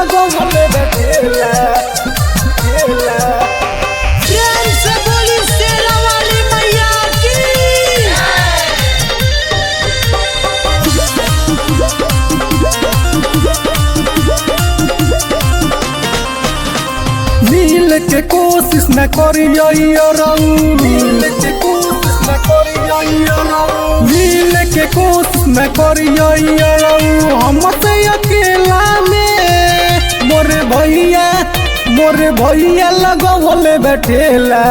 लगवले बैठेला प्रेम से बोली शेरा वाली मैया की। मिल के कोशिश न करियो मिल के कोशिश न करियो मिल के कोशिश न करियो हमसे अकेला में मोरे भैया लगवले बैठेला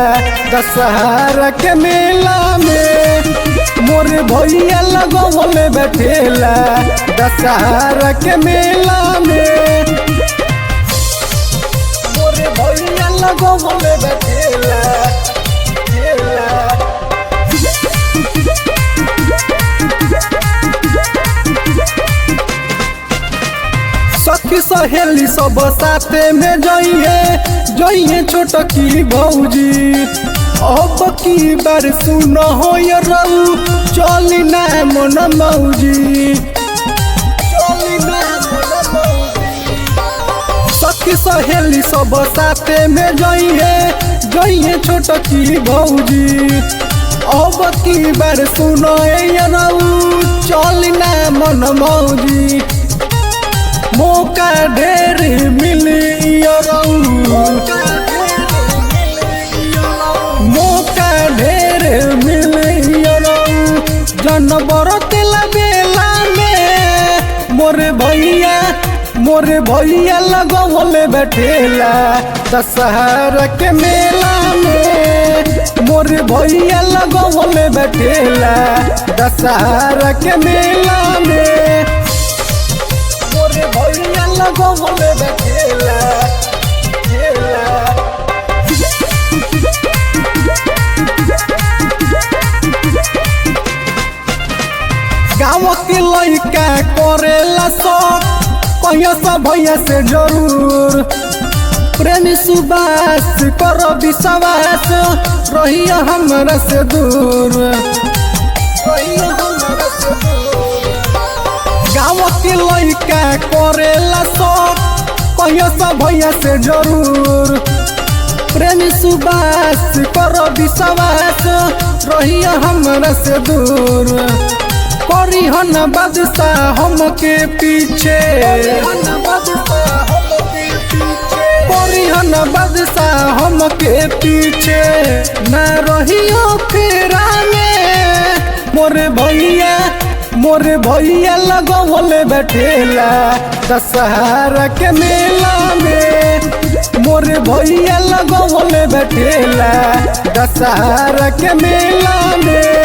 दशहरा के मेला में मोरे भैया लगवले बैठेला दशहरा के मेला में मोरे भैया लगवले बैठेला सखी सहेली सब साथे में जइए छोटकी भौजी अब की बार सुन हो रहू चली ना मन मौजी सखी सहेली सब साथे में जइए छोटकी भौजी अब की बार सुन रहू चली ना मन मौजी मौका ढेर मिली मौका ढेर मिली जनवर तेला बेला में मोरे भैया लगवले बैठेला दशहरा के मेला में मोरे भैया लगवले बैठेला दशहरा के मेला में मोरे भैया लगवले बैठेला गाँव के लइका करेला सब कहिया सब भैया से जरूर प्रेमी सुबास कर विश्वास रहिया हमरा से दूर गाँव के लइका करेला सब कहिया सब भैया से जरूर प्रेमी सुबास कर विश्वास रहिया हमरा से दूर करी हन बादशाह हमके पीछे करी हन बादशाह हमके पीछे न रहियो फेरा में मोरे भैया लगवले बैठेला दशहरा के मेला में मोरे भैया लगवले बैठेला दशहरा के मेला में।